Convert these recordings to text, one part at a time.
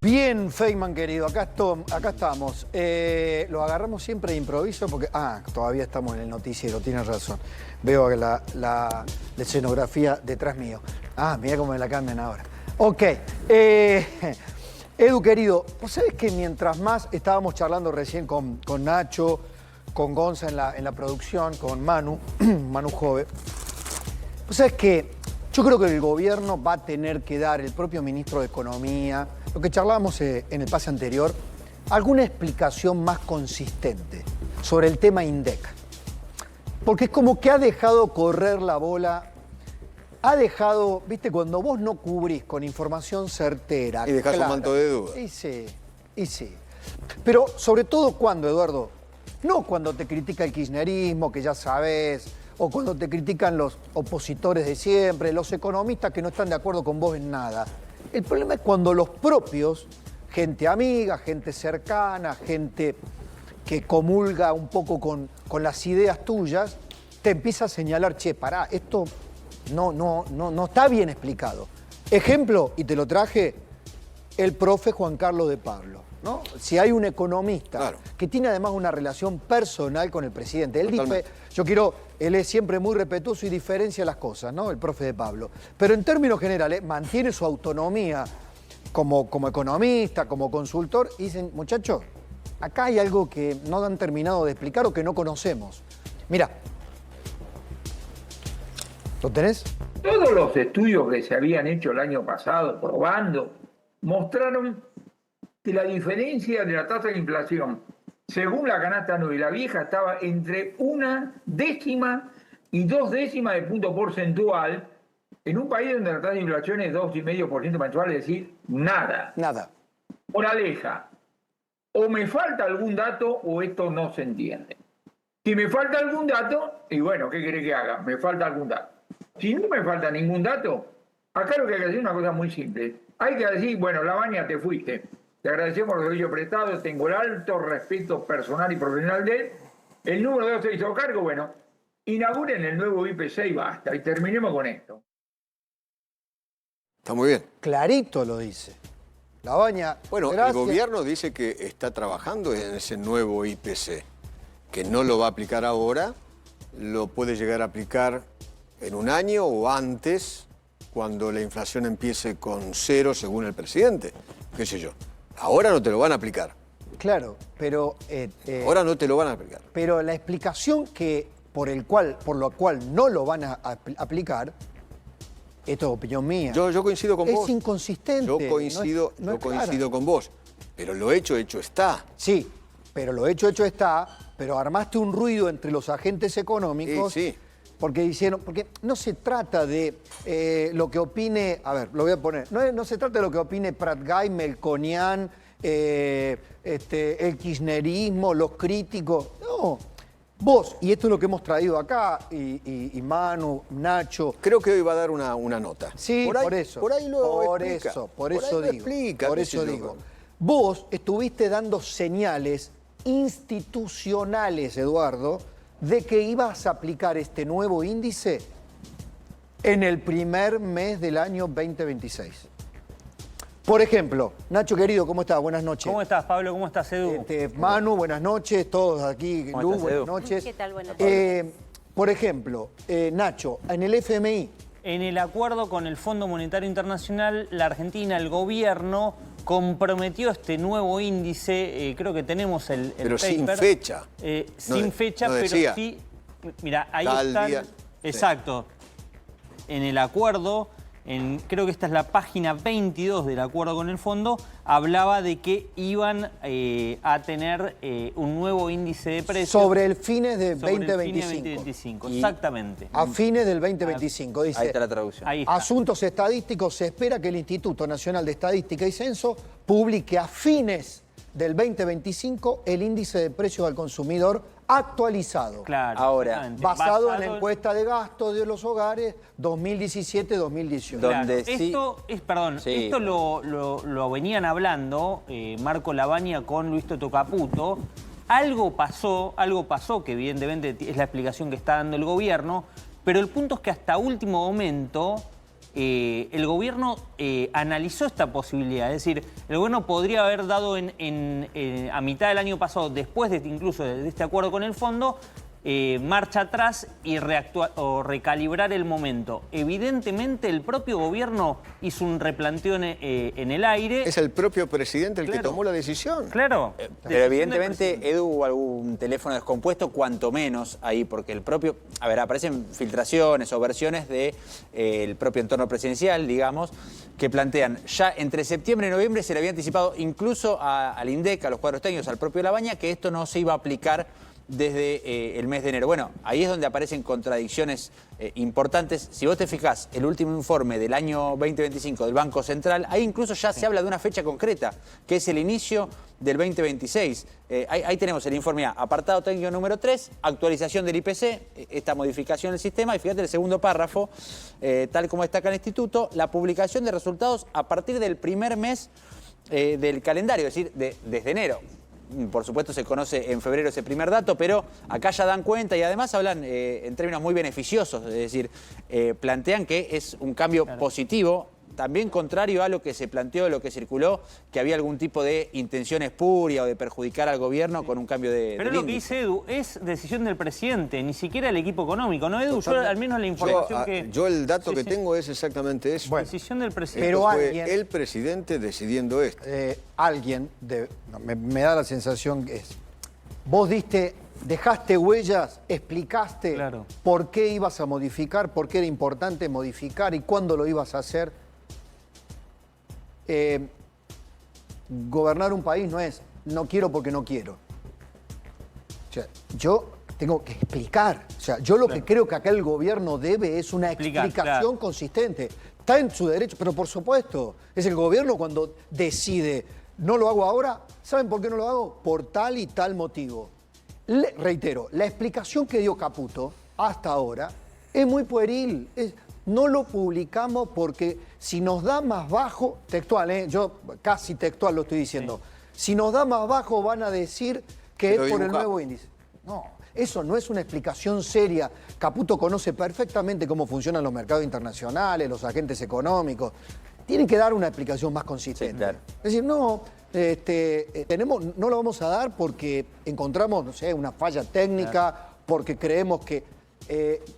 Bien, Feynman, querido, acá estamos. Lo agarramos siempre de improviso porque... todavía estamos en el noticiero, tienes razón. Veo que la escenografía detrás mío. Mira cómo me la cambian ahora. Ok. Edu, querido, vos sabés que mientras más estábamos charlando recién con Nacho, con Gonza en la producción, con Manu Jove, vos sabés que yo creo que el gobierno va a tener que dar, el propio ministro de Economía, lo que charlábamos en el pase anterior, alguna explicación más consistente sobre el tema INDEC. Porque es como que ha dejado correr la bola, ha dejado, viste, cuando vos no cubrís con información certera. Y dejás un manto de duda. Y sí. Pero sobre todo cuando, Eduardo, no cuando te critica el kirchnerismo, que ya sabés, o cuando te critican los opositores de siempre, los economistas que no están de acuerdo con vos en nada. El problema es cuando los propios, gente amiga, gente cercana, gente que comulga un poco con las ideas tuyas, te empieza a señalar, che, pará, esto no está bien explicado. Ejemplo, y te lo traje, el profe Juan Carlos de Pablo, ¿no? Si hay un economista que tiene además una relación personal con el presidente, él dice, él es siempre muy respetuoso y diferencia las cosas, ¿no? El profe de Pablo. Pero en términos generales mantiene su autonomía como economista, como consultor, y dicen, muchachos, acá hay algo que no han terminado de explicar o que no conocemos. Mira, ¿lo tenés? Todos los estudios que se habían hecho el año pasado, probando, mostraron que la diferencia de la tasa de inflación, según la canasta nueva y la vieja, estaba entre 1/10 y 2/10 de punto porcentual en un país donde la tasa de inflación es 2,5% mensual, es decir, nada. Nada. Moraleja, o me falta algún dato o esto no se entiende. Si me falta algún dato, y bueno, ¿qué querés que haga? Me falta algún dato. Si no me falta ningún dato, acá lo que hay que hacer es una cosa muy simple. Hay que decir, bueno, Lavagna, te fuiste. Te agradecemos el servicio prestado, tengo el alto respeto personal y profesional de él. El número 2 se hizo cargo, bueno, inauguren el nuevo IPC y basta, y terminemos con esto. Está muy bien. Clarito lo dice. Lavagna, bueno, gracias. El gobierno dice que está trabajando en ese nuevo IPC, que no lo va a aplicar ahora, lo puede llegar a aplicar en un año o antes, cuando la inflación empiece con 0, según el presidente. ¿Qué sé yo? Ahora no te lo van a aplicar. Claro, pero... ahora no te lo van a aplicar. Pero la explicación por lo cual no lo van a aplicar, esto es opinión mía. Yo coincido con vos. Es inconsistente. Yo coincido con vos. Pero lo hecho está. Sí, pero lo hecho está, pero armaste un ruido entre los agentes económicos. Sí. Porque no se trata de lo que opine, a ver, lo voy a poner, no se trata de lo que opine Pratgay, Melconian, el kirchnerismo, los críticos, no. Vos, y esto es lo que hemos traído acá, y Manu, Nacho. Creo que hoy va a dar una nota. Sí, por eso. Por ahí lo explica. Por eso digo. Vos estuviste dando señales institucionales, Eduardo, de que ibas a aplicar este nuevo índice en el primer mes del año 2026. Por ejemplo, Nacho querido, ¿cómo estás? Buenas noches. ¿Cómo estás, Pablo? ¿Cómo estás, Edu? Manu, buenas noches, todos aquí, Lu, buenas noches. ¿Qué tal? Buenas noches. Por ejemplo, Nacho, en el FMI. En el acuerdo con el Fondo Monetario Internacional, la Argentina, el gobierno, comprometió este nuevo índice, creo que tenemos el pero paper, sin fecha. Sin fecha, pero sí, mira, ahí están, día. Exacto, en el acuerdo, creo que esta es la página 22 del acuerdo con el fondo, hablaba de que iban a tener un nuevo índice de precios. Sobre el fines de sobre 2025. El fines de 2025, exactamente. A fines del 2025, dice. Ahí está la traducción. Ahí está. Asuntos estadísticos, se espera que el Instituto Nacional de Estadística y Censo publique a fines del 2025 el índice de precios al consumidor actualizado. Claro. Ahora, basado en la encuesta de gasto de los hogares 2017-2018. Donde Claro. Esto lo venían hablando Marco Lavagna con Luis Toto Caputo. Algo pasó que evidentemente es la explicación que está dando el gobierno, pero el punto es que hasta último momento el gobierno analizó esta posibilidad. Es decir, el gobierno podría haber dado a mitad del año pasado, después incluso de este acuerdo con el fondo, marcha atrás y recalibrar el momento. Evidentemente el propio gobierno hizo un replanteo en el aire. Es el propio presidente el que Claro. tomó la decisión. Claro. Pero evidentemente, Edu, hubo algún teléfono descompuesto, cuanto menos ahí, porque el propio... A ver, aparecen filtraciones o versiones del propio entorno presidencial, digamos, que plantean ya entre septiembre y noviembre se le había anticipado incluso al INDEC, a los cuadros técnicos, al propio Labaña, que esto no se iba a aplicar desde el mes de enero. Bueno, ahí es donde aparecen contradicciones importantes. Si vos te fijás, el último informe del año 2025 del Banco Central, ahí incluso ya se habla de una fecha concreta, que es el inicio del 2026. Ahí tenemos el informe A, apartado técnico número 3, actualización del IPC, esta modificación del sistema, y fíjate el segundo párrafo, tal como destaca el Instituto, la publicación de resultados a partir del primer mes del calendario, es decir, desde enero. Por supuesto se conoce en febrero ese primer dato, pero acá ya dan cuenta y además hablan en términos muy beneficiosos, es decir, plantean que es un cambio positivo, también contrario a lo que se planteó, lo que circuló, que había algún tipo de intención espuria o de perjudicar al gobierno con un cambio de Pero lo que dice Edu es decisión del presidente, ni siquiera el equipo económico, ¿no, Edu? Yo al menos la información Yo el dato que tengo es exactamente eso. Bueno, decisión del presidente. pero Fue alguien- el presidente decidiendo esto. Me da la sensación que vos dejaste huellas, explicaste Claro. por qué ibas a modificar, por qué era importante modificar y cuándo lo ibas a hacer. Gobernar un país no es no quiero porque no quiero. O sea, yo tengo que explicar. O sea, yo lo que creo que acá el gobierno debe es una Explicar, explicación claro. consistente. Está en su derecho, pero por supuesto, es el gobierno cuando decide, no lo hago ahora, ¿saben por qué no lo hago? Por tal y tal motivo. Reitero, la explicación que dio Caputo hasta ahora es muy pueril. No lo publicamos porque si nos da más bajo, textual, yo casi textual lo estoy diciendo, si nos da más bajo van a decir que Pero es por el dibujado. nuevo índice. No, eso no es una explicación seria. Caputo conoce perfectamente cómo funcionan los mercados internacionales, los agentes económicos. Tienen que dar una explicación más consistente. Sí, claro. Es decir, no, no lo vamos a dar porque encontramos, no sé, una falla técnica, porque creemos que...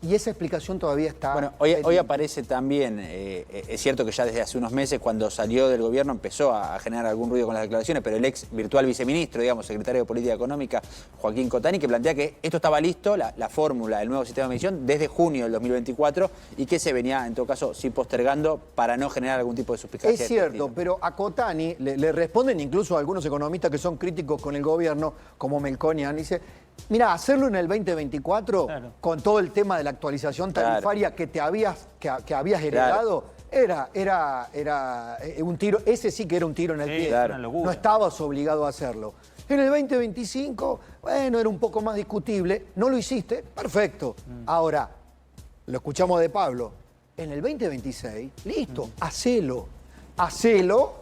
y esa explicación todavía está... Bueno, hoy aparece también, es cierto que ya desde hace unos meses, cuando salió del gobierno, empezó a generar algún ruido con las declaraciones, pero el ex virtual viceministro, digamos, secretario de Política Económica, Joaquín Cotani, que plantea que esto estaba listo, la fórmula, el nuevo sistema de medición, desde junio del 2024 y que se venía, en todo caso, sí postergando para no generar algún tipo de suspicacia. Es cierto, pero a Cotani le responden incluso algunos economistas que son críticos con el gobierno, como Melconian, dice, mira, hacerlo en el 2024, Claro. con todo el tema de la actualización tarifaria que habías heredado, era un tiro, ese sí que era un tiro en el pie. claro. Una locura. No estabas obligado a hacerlo. En el 2025, bueno, era un poco más discutible, no lo hiciste, perfecto. Ahora, lo escuchamos de Pablo, en el 2026, listo, hacelo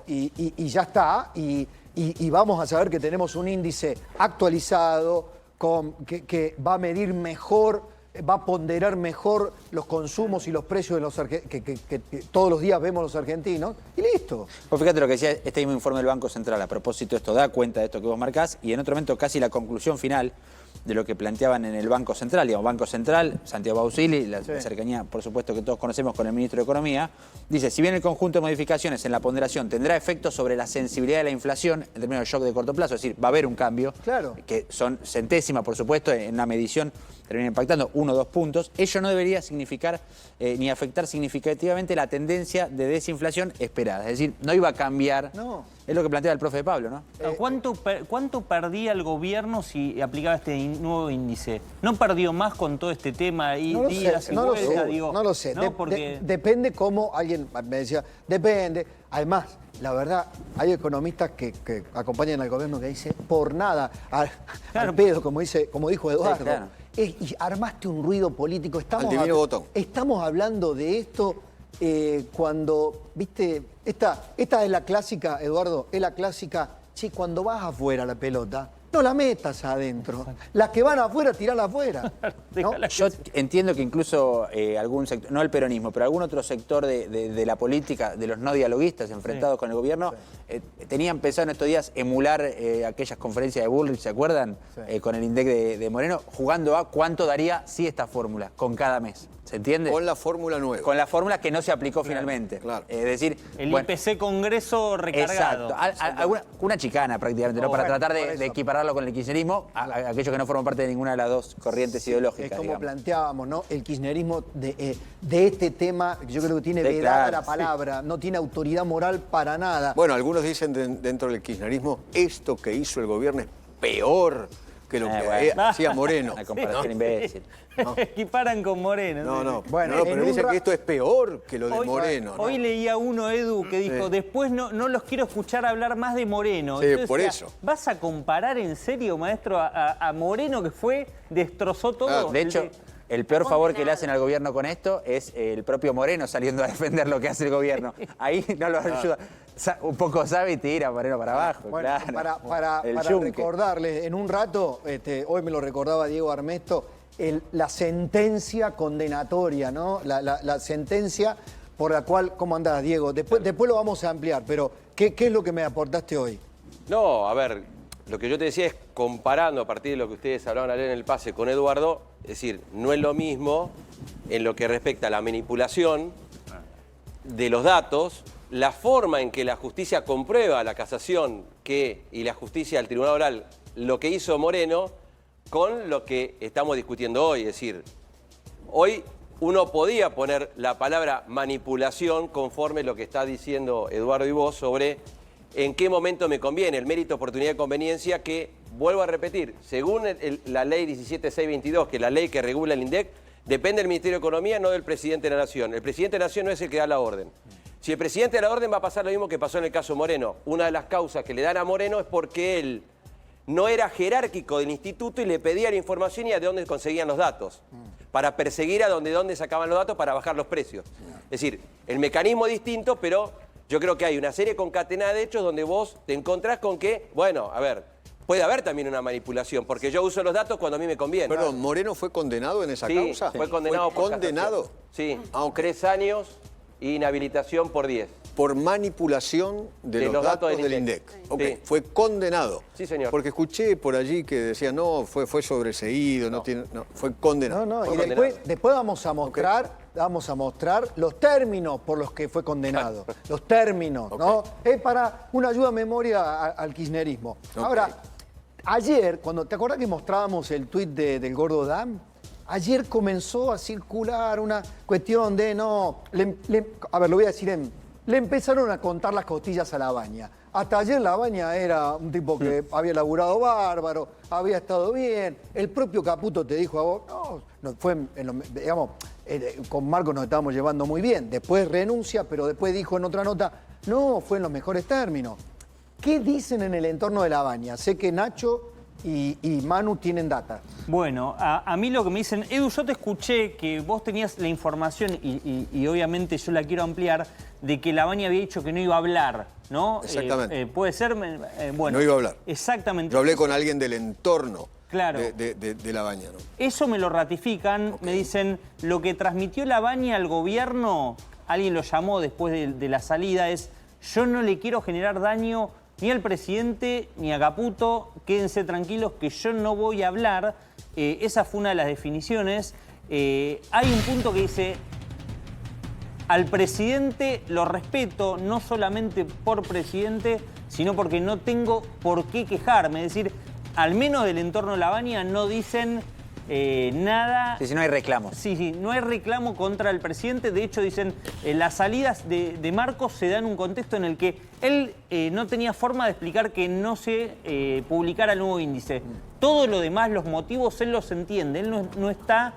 y ya está, y vamos a saber que tenemos un índice actualizado, que va a medir mejor, va a ponderar mejor los consumos y los precios que todos los días vemos los argentinos, y listo. Pues fíjate lo que decía este mismo informe del Banco Central a propósito de esto, da cuenta de esto que vos marcás, y en otro momento casi la conclusión final de lo que planteaban en el Banco Central. Digamos, Banco Central, Santiago Bausili, la cercanía, por supuesto, que todos conocemos con el ministro de Economía, dice, si bien el conjunto de modificaciones en la ponderación tendrá efectos sobre la sensibilidad de la inflación en términos de shock de corto plazo, es decir, va a haber un cambio, Claro. que son centésimas, por supuesto, en la medición termina impactando 1 o 2 puntos, ello no debería significar ni afectar significativamente la tendencia de desinflación esperada. Es decir, no iba a cambiar. No. Es lo que plantea el profe Pablo, ¿no? ¿Cuánto perdía el gobierno si aplicaba este nuevo índice? ¿No perdió más con todo este tema y No lo días sé, y no lo vueltas? sé, Digo, no lo sé. ¿no? Porque... Depende cómo alguien me decía, depende. Además, la verdad, hay economistas que acompañan al gobierno que dicen, por nada, al pedo, como dijo Eduardo. Sí, claro. Y armaste un ruido político. Al divino botón. Estamos hablando de esto cuando, viste, esta es la clásica, Eduardo, es la clásica, che, cuando vas afuera la pelota, no la metas adentro. Las que van afuera, tirala afuera. ¿no? Yo entiendo que incluso algún sector, no el peronismo, pero algún otro sector de la política, de los no dialoguistas enfrentados con el gobierno, tenían pensado en estos días emular aquellas conferencias de Bullrich, ¿se acuerdan? Con el INDEC de Moreno, jugando a cuánto daría si esta fórmula con cada mes. ¿Se entiende? Con la fórmula nueva. Con la fórmula que no se aplicó finalmente. Claro. Es decir, El IPC Congreso recargado. Exacto. Una chicana prácticamente, ¿no? Para tratar de equipararlo con el kirchnerismo, aquellos que no forman parte de ninguna de las dos corrientes ideológicas. Es como digamos. planteábamos, ¿no? El kirchnerismo de este tema, yo creo que tiene vedada la palabra, no tiene autoridad moral para nada. Bueno, algunos dicen dentro del kirchnerismo, esto que hizo el gobierno es peor que lo que hacía Moreno. Una comparación imbécil. Equiparan con Moreno. No, Bueno, pero dicen que esto es peor que lo de Moreno. ¿no? Hoy leía uno, Edu, que dijo, después no los quiero escuchar hablar más de Moreno. Sí, Entonces, por eso. ¿Vas a comparar en serio, maestro, a Moreno que destrozó todo? De hecho, el peor favor que le hacen al gobierno con esto es el propio Moreno saliendo a defender lo que hace el gobierno. Ahí no lo ayuda. Un poco sabe y tira Moreno para abajo. Bueno, claro. para recordarles, en un rato, hoy me lo recordaba Diego Armesto, la sentencia condenatoria, ¿no? La sentencia por la cual, ¿cómo andás, Diego? Después lo vamos a ampliar, pero ¿qué es lo que me aportaste hoy? No, a ver, lo que yo te decía es comparando a partir de lo que ustedes hablaban ayer en el pase con Eduardo, es decir, no es lo mismo en lo que respecta a la manipulación de los datos, la forma en que la justicia comprueba la casación y la justicia del Tribunal Oral, lo que hizo Moreno, con lo que estamos discutiendo hoy. Es decir, hoy uno podía poner la palabra manipulación conforme lo que está diciendo Eduardo y vos sobre en qué momento me conviene, el mérito, oportunidad y conveniencia, que, vuelvo a repetir, según la ley 17622, que es la ley que regula el INDEC, depende del Ministerio de Economía, no del Presidente de la Nación. El Presidente de la Nación no es el que da la orden. Si el Presidente da la orden va a pasar lo mismo que pasó en el caso Moreno. Una de las causas que le dan a Moreno es porque él no era jerárquico del instituto y le pedía la información y a de dónde conseguían los datos, para perseguir a dónde sacaban los datos para bajar los precios. Es decir, el mecanismo es distinto, pero yo creo que hay una serie concatenada de hechos donde vos te encontrás con que, bueno, a ver, puede haber también una manipulación, porque yo uso los datos cuando a mí me conviene. Perdón, ¿Moreno fue condenado en esa causa? Fue condenado por condenado? casación. Sí, 3 años y inhabilitación por 10. Por manipulación de los datos del INDEC. Okay. Sí. Fue condenado. Sí, señor. Porque escuché por allí que decían, no, fue sobreseído, no, fue condenado. Y después vamos a mostrar los términos por los que fue condenado. Los términos, ¿no? Es para una ayuda a memoria al kirchnerismo. Ahora, ayer, ¿te acordás que mostrábamos el tuit del Gordo Dam? Ayer comenzó a circular una cuestión de a ver, lo voy a decir le empezaron a contar las costillas a Labaña. Hasta ayer Labaña era un tipo que había laburado bárbaro, había estado bien. El propio Caputo te dijo a vos, digamos, con Marcos nos estábamos llevando muy bien. Después renuncia, pero después dijo en otra nota, no, fue en los mejores términos. ¿Qué dicen en el entorno de Labaña? Sé que Nacho y Manu tienen data. Bueno, a mí lo que me dicen, Edu, yo te escuché que vos tenías la información y obviamente yo la quiero ampliar, de que Labaña había dicho que no iba a hablar, ¿no? Exactamente. Puede ser, bueno. No iba a hablar. Exactamente. Yo hablé con alguien del entorno claro. de Labaña, ¿no? Eso me lo ratifican, me dicen, lo que transmitió Labaña al gobierno, alguien lo llamó después de la salida, es, yo no le quiero generar daño ni al presidente ni a Caputo, quédense tranquilos que yo no voy a hablar. Esa fue una de las definiciones. Hay un punto que dice, al presidente lo respeto, no solamente por presidente, sino porque no tengo por qué quejarme. Es decir, al menos del entorno de Labaña no dicen nada. Sí, no hay reclamo. Sí, no hay reclamo contra el presidente. De hecho, dicen, las salidas de Marcos se dan en un contexto en el que él no tenía forma de explicar que no se publicara el nuevo índice. Todo lo demás, los motivos, él los entiende. Él no está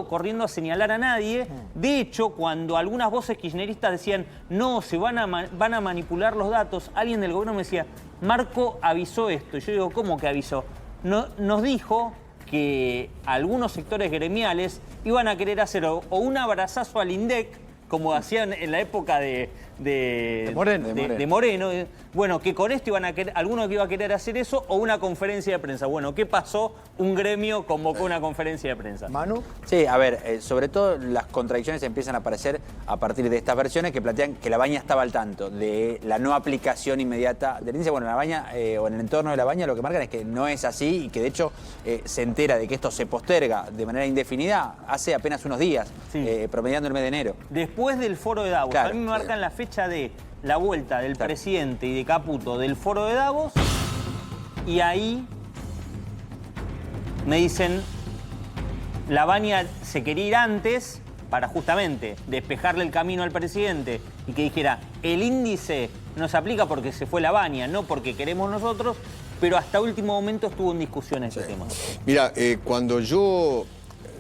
corriendo a señalar a nadie. De hecho, cuando algunas voces kirchneristas decían, no, se van a manipular los datos, alguien del gobierno me decía, Marco avisó esto. Y yo digo, ¿cómo que avisó? Nos dijo que algunos sectores gremiales iban a querer hacer o un abrazazo al INDEC, como hacían en la época de de Moreno. Bueno, que con esto iban a querer, alguno que iba a querer hacer eso o una conferencia de prensa. Bueno, ¿qué pasó? Un gremio convocó una conferencia de prensa. ¿Manu? Sí, a ver, sobre todo las contradicciones empiezan a aparecer a partir de estas versiones que plantean que La Baña estaba al tanto de la no aplicación inmediata del índice. Bueno, La Baña o en el entorno de La Baña lo que marcan es que no es así y que de hecho se entera de que esto se posterga de manera indefinida hace apenas unos días, Sí. promediando el mes de enero. Después del foro de Davos. Claro, a mí me marcan la fecha de la vuelta del presidente y de Caputo del foro de Davos y ahí me dicen La Baña se quería ir antes para justamente despejarle el camino al presidente y que dijera el índice no se aplica porque se fue La Baña, no porque queremos nosotros, pero hasta último momento estuvo en discusión ese tema. Mira, cuando yo,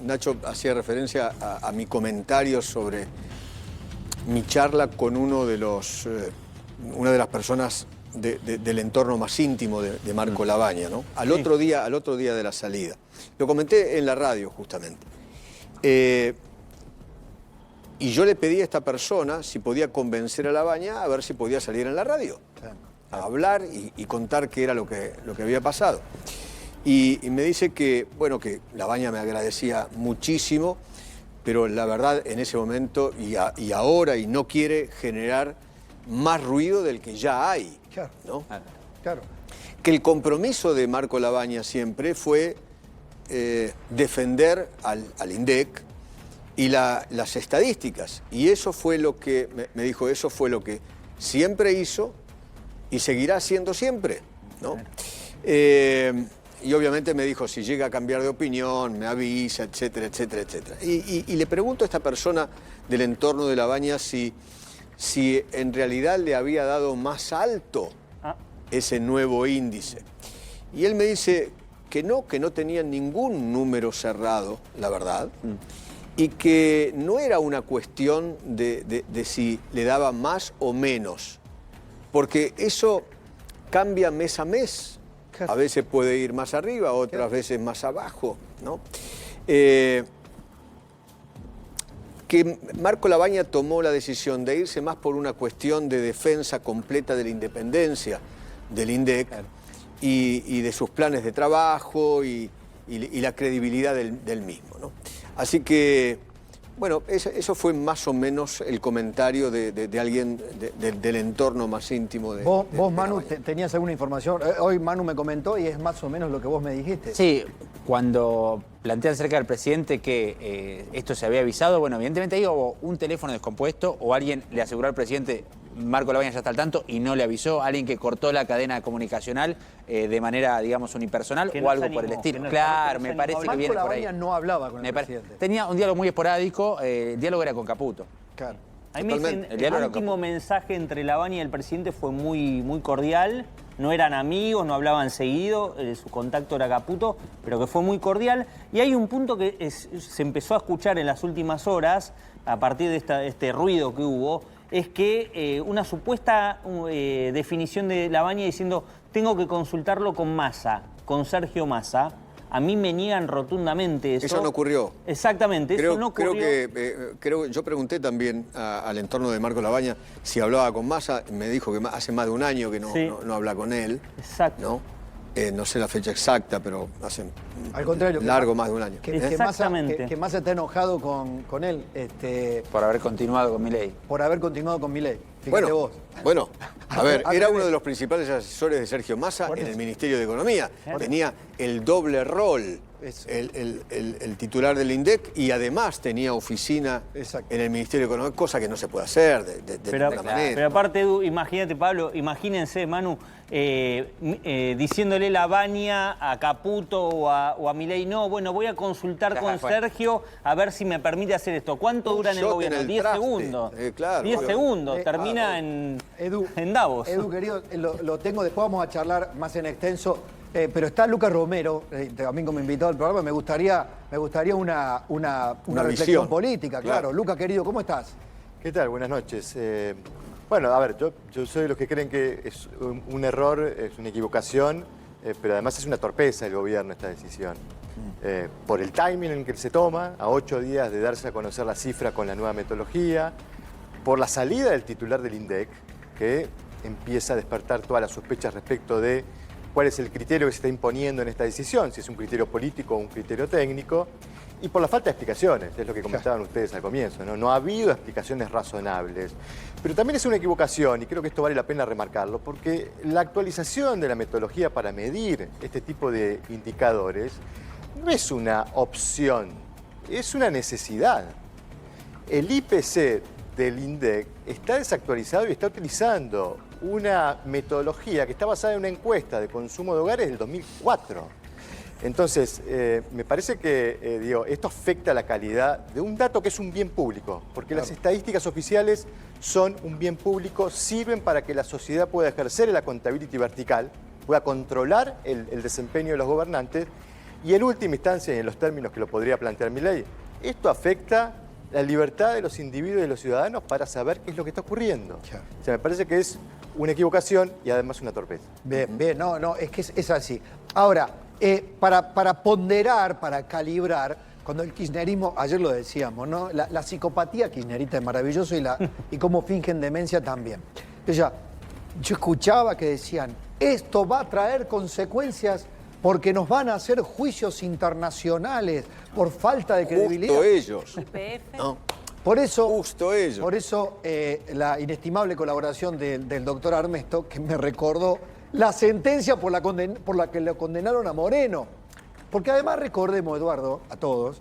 Nacho, hacía referencia a mi comentario sobre mi charla con una de las personas del entorno más íntimo de Marco La Baña, ¿no? Al otro día de la salida. Lo comenté en la radio, justamente. Y yo le pedí a esta persona si podía convencer a La Baña a ver si podía salir en la radio, a hablar y contar qué era lo que había pasado. Y me dice que, bueno, que La Baña me agradecía muchísimo, pero la verdad en ese momento y ahora no quiere generar más ruido del que ya hay, Claro. ¿no? Claro. Que el compromiso de Marco La Baña siempre fue defender al INDEC y las estadísticas. Y eso fue lo que, me dijo, eso fue lo que siempre hizo y seguirá haciendo siempre, ¿no? Y obviamente me dijo, si llega a cambiar de opinión, me avisa, etcétera, etcétera, etcétera. Y le pregunto a esta persona del entorno de La Baña si en realidad le había dado más alto ese nuevo índice. Y él me dice que no tenía ningún número cerrado, la verdad, y que no era una cuestión de si le daba más o menos, porque eso cambia mes a mes. A veces puede ir más arriba, otras veces más abajo, ¿no? Que Marco La Baña tomó la decisión de irse más por una cuestión de defensa completa de la independencia del INDEC y de sus planes de trabajo y la credibilidad del mismo, ¿no? Así que, bueno, eso fue más o menos el comentario de alguien del entorno más íntimo de Vos de Manu, La Baña. tenías alguna información. Hoy Manu me comentó y es más o menos lo que vos me dijiste. Sí, cuando plantean cerca del presidente que esto se había avisado, bueno, evidentemente ahí hubo un teléfono descompuesto o alguien le aseguró al presidente Marco La Baña ya está al tanto y no le avisó, alguien que cortó la cadena comunicacional de manera, digamos, unipersonal Que o no algo se por el animó, estilo. que no- Claro, que no me se parece animó. que Marco viene La por ahí. Baña no hablaba con el presidente. Tenía un diálogo muy esporádico, el diálogo era con Caputo. Claro. A mí me dicen, Totalmente. El diálogo el era último Caputo. mensaje entre La Baña y el presidente fue muy, muy cordial. No eran amigos, no hablaban seguido, su contacto era Caputo, pero que fue muy cordial. Y hay un punto que se empezó a escuchar en las últimas horas, a partir de este ruido que hubo, es que una supuesta definición de La Baña diciendo tengo que consultarlo con Massa, con Sergio Massa. A mí me niegan rotundamente eso. Eso no ocurrió. Exactamente, eso no ocurrió. Yo pregunté también al entorno de Marco La Baña si hablaba con Massa, me dijo que hace más de un año que Sí. no habla con él. Exacto. ¿No? No sé la fecha exacta, pero hace Al contrario, largo más de un año. Exactamente. Que Massa está enojado con él Por haber continuado con Milei. por haber continuado con Milei. Fíjate vos. Bueno, a ver, Al era revés. uno de los principales asesores de Sergio Massa Por en eso. el Ministerio de Economía. Tenía el doble rol, Eso. el titular del INDEC, y además tenía oficina Exacto. en el Ministerio de Economía, cosa que no se puede hacer de Pero, ninguna manera. pero aparte, Edu, imagínate, Pablo, imagínense, Manu, diciéndole La Baña a Caputo o a Milei, no, bueno, voy a consultar Ya, con bueno. Sergio a ver si me permite hacer esto. ¿Cuánto Un dura en el shot gobierno? en el 10 traste. segundos. Claro, 10 obvio. segundos, termina en Davos. Edu, querido, lo tengo, después vamos a charlar más en extenso. Pero está Lucas Romero, también como invitado al programa, me gustaría una reflexión visión. política, claro. Lucas, querido, ¿cómo estás? ¿Qué tal? Buenas noches. Bueno, a ver, yo soy de los que creen que es un error, es una equivocación, pero además es una torpeza del gobierno esta decisión. Por el timing en que se toma, a 8 días de darse a conocer la cifra con la nueva metodología, por la salida del titular del INDEC, que empieza a despertar todas las sospechas respecto de cuál es el criterio que se está imponiendo en esta decisión, si es un criterio político o un criterio técnico, y por la falta de explicaciones, es lo que comentaban ustedes al comienzo, ¿no? No ha habido explicaciones razonables. Pero también es una equivocación, y creo que esto vale la pena remarcarlo, porque la actualización de la metodología para medir este tipo de indicadores no es una opción, es una necesidad. El IPC del INDEC está desactualizado y está utilizando una metodología que está basada en una encuesta de consumo de hogares del 2004. Entonces, me parece que esto afecta la calidad de un dato que es un bien público, porque las estadísticas oficiales son un bien público, sirven para que la sociedad pueda ejercer la accountability vertical, pueda controlar el desempeño de los gobernantes y en última instancia, y en los términos que lo podría plantear mi ley, esto afecta la libertad de los individuos y de los ciudadanos para saber qué es lo que está ocurriendo. O sea, me parece que es una equivocación y además una torpeza. Bien, no, es que es así. Ahora, para ponderar, para calibrar, cuando el kirchnerismo, ayer lo decíamos, ¿no? La psicopatía kirchnerista es maravilloso y cómo fingen demencia también. Yo escuchaba que decían, esto va a traer consecuencias porque nos van a hacer juicios internacionales por falta de credibilidad. Justo ellos. ¿No? Por eso, Justo ellos. Por eso la inestimable colaboración del doctor Armesto, que me recordó la sentencia por la que lo condenaron a Moreno. Porque además recordemos, Eduardo, a todos,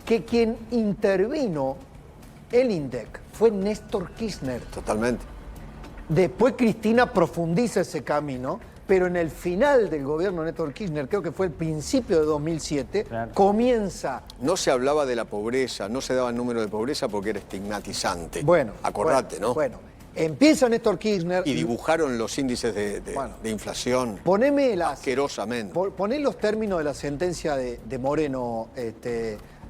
que quien intervino el INDEC fue Néstor Kirchner. Totalmente. Después Cristina profundiza ese camino, pero en el final del gobierno de Néstor Kirchner, creo que fue el principio de 2007, comienza... No se hablaba de la pobreza, no se daba el número de pobreza porque era estigmatizante. Bueno. Acordate, ¿no? Bueno, empieza Néstor Kirchner... Y dibujaron los índices de inflación asquerosamente. Poné los términos de la sentencia de Moreno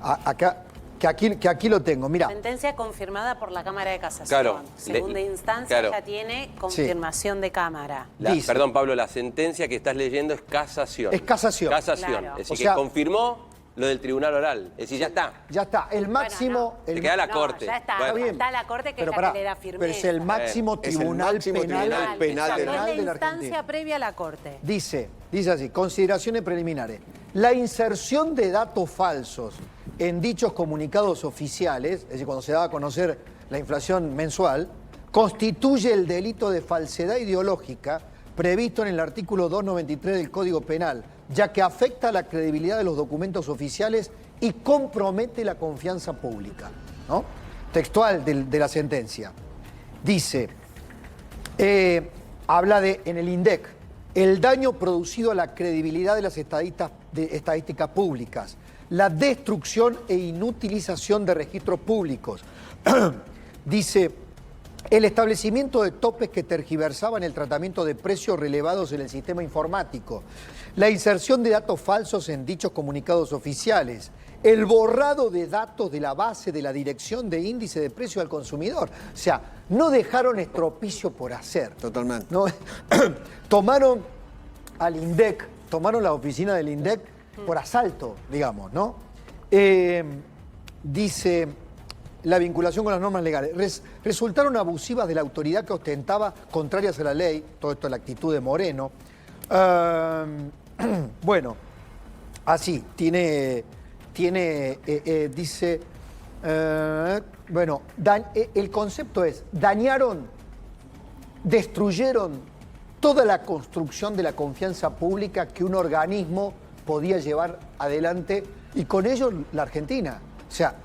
acá, que aquí lo tengo, mira. Sentencia confirmada por la Cámara de Casación. Claro. Segunda instancia ya tiene confirmación de Cámara. Perdón, Pablo, la sentencia que estás leyendo es casación. Es casación. Casación. Claro. Es decir, que confirmó lo del tribunal oral. Es decir, ya está. Ya está. El máximo... Te queda la corte. Ya está. Bueno. Está la corte que es la que le da firmeza. Pero es el máximo tribunal penal Es de la la instancia Argentina. previa a la corte. Dice así, consideraciones preliminares. La inserción de datos falsos en dichos comunicados oficiales, es decir, cuando se daba a conocer la inflación mensual, constituye el delito de falsedad ideológica previsto en el artículo 293 del Código Penal, ya que afecta la credibilidad de los documentos oficiales y compromete la confianza pública, ¿no? Textual de la sentencia. Dice, habla en el INDEC, el daño producido a la credibilidad de las estadísticas públicas, la destrucción e inutilización de registros públicos. Dice, el establecimiento de topes que tergiversaban el tratamiento de precios relevados en el sistema informático, la inserción de datos falsos en dichos comunicados oficiales, el borrado de datos de la base de la Dirección de Índice de Precio al Consumidor. O sea, no dejaron estropicio por hacer. Totalmente. ¿No? Tomaron al INDEC, tomaron la oficina del INDEC por asalto, digamos, ¿no? Dice, la vinculación con las normas legales. Resultaron abusivas de la autoridad que ostentaba, contrarias a la ley, todo esto es la actitud de Moreno. Bueno, así, dice, bueno, el concepto es, destruyeron toda la construcción de la confianza pública que un organismo podía llevar adelante y con ello la Argentina. O sea,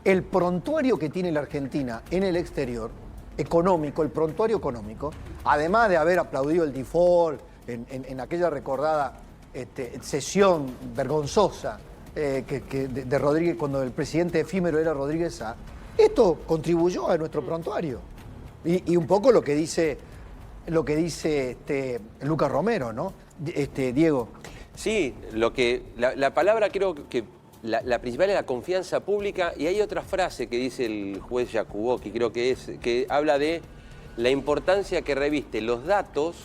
el prontuario que tiene la Argentina en el exterior, económico, el prontuario económico, además de haber aplaudido el default en aquella recordada sesión vergonzosa de Rodríguez, cuando el presidente efímero era Rodríguez Sá, esto contribuyó a nuestro prontuario. Y un poco lo que dice Lucas Romero, ¿no? Diego. Sí, la palabra creo que la principal es la confianza pública, y hay otra frase que dice el juez Jakuboki, creo que habla de la importancia que reviste los datos,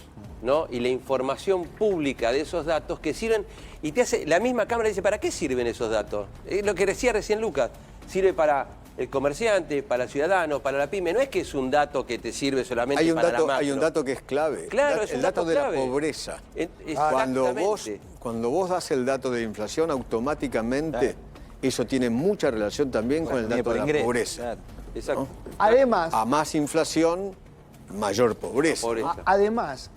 ¿no? Y la información pública de esos datos que sirven, y la misma Cámara dice, ¿para qué sirven esos datos? Lo que decía recién Lucas, sirve para el comerciante, para el ciudadano, para la pyme. No es que es un dato que te sirve solamente para la macro. Hay un dato que es clave. Claro, es un el dato de clave. la pobreza. Exactamente. Cuando vos das el dato de inflación, automáticamente eso tiene mucha relación también con el dato de la pobreza. Claro. Exacto. ¿no? Además, A más inflación, mayor pobreza. Además,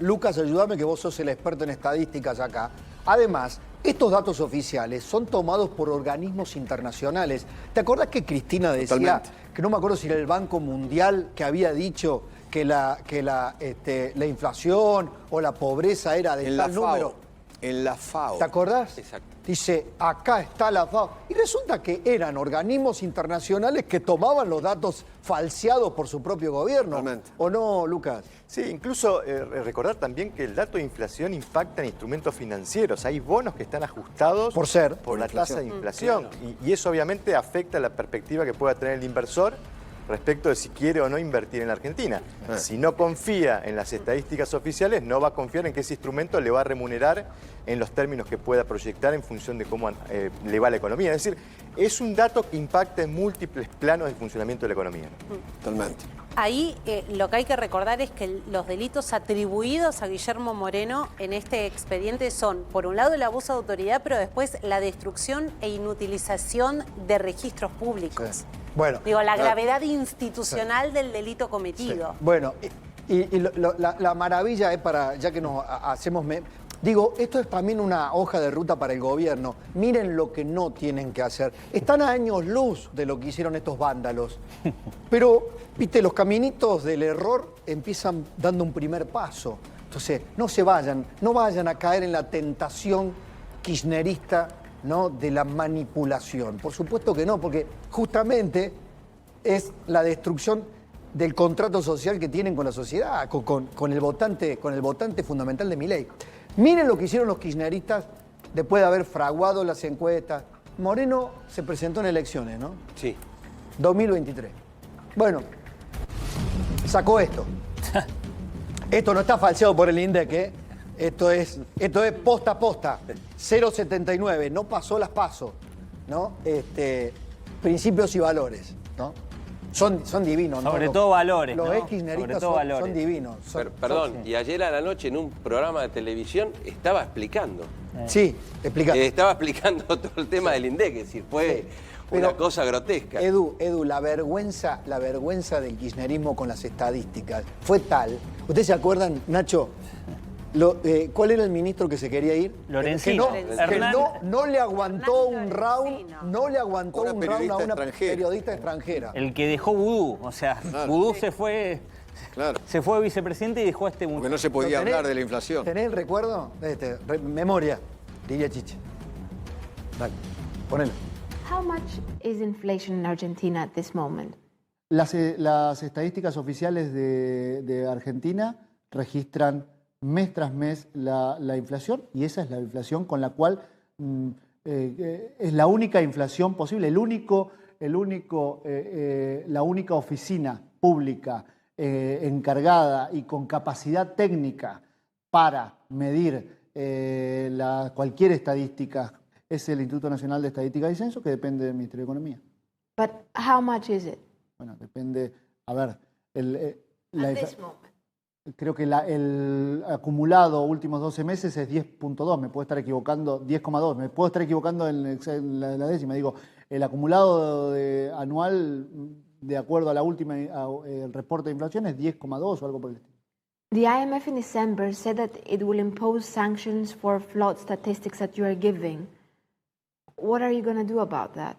Lucas, ayúdame que vos sos el experto en estadísticas acá. Además, estos datos oficiales son tomados por organismos internacionales. ¿Te acordás que Cristina decía, Totalmente. que no me acuerdo si era el Banco Mundial que había dicho que la inflación o la pobreza era de tal número? En la FAO. ¿Te acordás? Exacto. Dice, acá está la FAO. Y resulta que eran organismos internacionales que tomaban los datos falseados por su propio gobierno. Totalmente. ¿O no, Lucas? Sí, incluso recordar también que el dato de inflación impacta en instrumentos financieros. Hay bonos que están ajustados Por la tasa de inflación. Y eso obviamente afecta la perspectiva que pueda tener el inversor respecto de si quiere o no invertir en la Argentina. Si no confía en las estadísticas oficiales, no va a confiar en que ese instrumento le va a remunerar en los términos que pueda proyectar en función de cómo le va la economía. Es decir, es un dato que impacta en múltiples planos del funcionamiento de la economía. Totalmente. Ahí lo que hay que recordar es que los delitos atribuidos a Guillermo Moreno en este expediente son, por un lado, el abuso de autoridad, pero después la destrucción e inutilización de registros públicos. Sí. Bueno, Digo, la gravedad institucional del delito cometido. Bueno, la maravilla es para, ya que nos hacemos... Digo, esto es también una hoja de ruta para el gobierno. Miren lo que no tienen que hacer. Están a años luz de lo que hicieron estos vándalos. Pero, viste, los caminitos del error empiezan dando un primer paso. Entonces, no vayan a caer en la tentación kirchnerista, ¿no?, de la manipulación. Por supuesto que no, porque justamente es la destrucción del contrato social que tienen con la sociedad, con el votante fundamental de Milei. Miren lo que hicieron los kirchneristas después de haber fraguado las encuestas. Moreno se presentó en elecciones, ¿no? Sí. 2023. Bueno, sacó esto. Esto no está falseado por el INDEC, ¿eh? Esto es posta a posta. 0,79. No pasó las PASO, ¿no? Principios y valores, ¿no? Son divinos, ¿no? Sobre todo valores, Los ¿no? ex-kirchneristas son divinos. Perdón, y ayer a la noche en un programa de televisión estaba explicando. Sí, explica. Estaba explicando todo el tema del INDEC, es decir, fue una cosa grotesca. Edu, la vergüenza del kirchnerismo con las estadísticas fue tal. ¿Ustedes se acuerdan, Nacho? ¿Cuál era el ministro que se quería ir? Lorenzino. Que no le aguantó un round, Una a una extranjera. periodista extranjera. El que dejó Vudú, o sea, Claro. Vudú se fue vicepresidente y dejó a este muchacho. Porque no se podía hablar de la inflación. ¿Tenés el recuerdo? Memoria, diría Chiche. Dale, ponelo. How much is inflation in Argentina at this moment? Las estadísticas oficiales de Argentina registran mes tras mes la inflación, y esa es la inflación con la cual es la única inflación posible, la única oficina pública encargada y con capacidad técnica para medir cualquier estadística es el Instituto Nacional de Estadística y Censo, que depende del Ministerio de Economía. But how much is it? Bueno, depende, a ver, At this moment. creo que el acumulado últimos 12 meses es 10.2, me puedo estar equivocando, 10,2, me puedo estar equivocando en la décima. Digo, el acumulado anual, de acuerdo a la última el reporte de inflación, es 10,2 o algo por el estilo. The IMF in December said that it will impose sanctions for flawed statistics that you are giving. What are you going to do about that?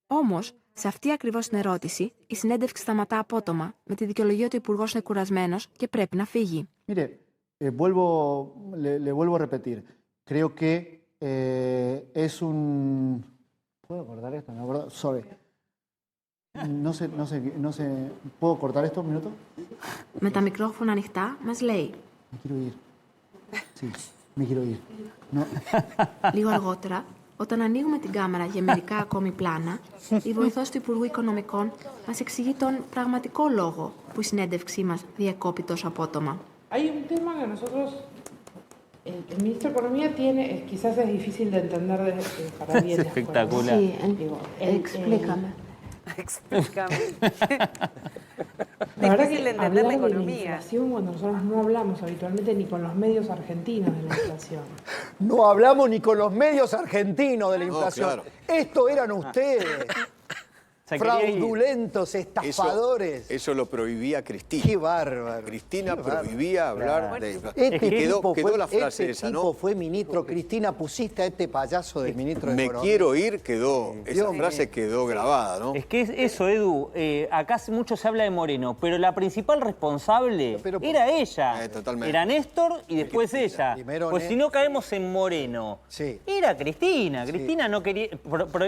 Όμως, σε αυτή ακριβώς την ερώτηση, η συνέντευξη σταματά απότομα με τη δικαιολογία ότι ο Υπουργός είναι κουρασμένος και πρέπει να φύγει. Mire, le vuelvo a repetir. Creo que es un... ¿Puedo cortar esto? Me acuerdo. Sorry. No sé. ¿Puedo cortar esto un minuto? Με τα μικρόφωνα ανοιχτά, μας λέει. Me quiero ir. Sí, me quiero ir. No. Λίγο αργότερα, όταν ανοίγουμε την κάμερα για μερικά ακόμη πλάνα, η βοηθός του Υπουργού Οικονομικών μας εξηγεί τον πραγματικό λόγο που η συνέντευξή μας διακόπη τόσο απότομα. Hay un tema que nosotros, el ministro de Economía tiene, quizás es difícil de entender para bien. Es espectacular. Sí, explícame. Explícame. La verdad Difícil que de entender la hablar de la economía. inflación cuando nosotros no hablamos habitualmente ni con los medios argentinos de la inflación. No hablamos ni con los medios argentinos de la inflación. claro. Esto eran ustedes. sea, quería ir. Fraudulentos, estafadores. Eso lo prohibía Cristina. Qué bárbaro. Cristina qué bárbaro. prohibía hablar Claro. de... Este quedó tipo la frase este esa, tipo ¿no? fue ministro. Cristina, pusiste a este payaso de ministro de Me Economía. quiero ir, quedó. Esa Dios frase mío. quedó grabada, ¿no? Es que es eso, Edu. Acá mucho se habla de Moreno, pero la principal responsable era ella. totalmente. Era Néstor y después ella. Primero Pues si no caemos en Moreno. Sí. Era Cristina. Cristina no quería,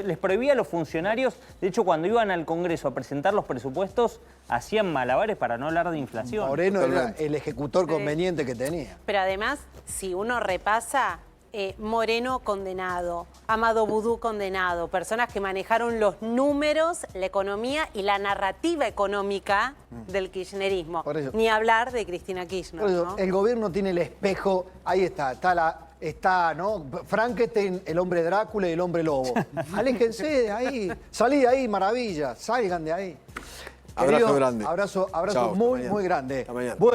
les prohibía a los funcionarios. De hecho, cuando iban al Congreso a presentar los presupuestos, hacían malabares para no hablar de inflación. Moreno era el ejecutor conveniente que tenía. Pero además, si uno repasa, Moreno condenado, Amado Boudou condenado, personas que manejaron los números, la economía y la narrativa económica del kirchnerismo. Por eso. Ni hablar de Cristina Kirchner, Por eso, ¿no? el gobierno tiene el espejo, ahí está, ¿no? Frankenstein, el hombre Drácula y el hombre lobo. Aléjense de ahí, salí de ahí, maravilla, salgan de ahí. Abrazo Querido, grande. Abrazo Chao, hasta muy, mañana. muy grande. Hasta mañana.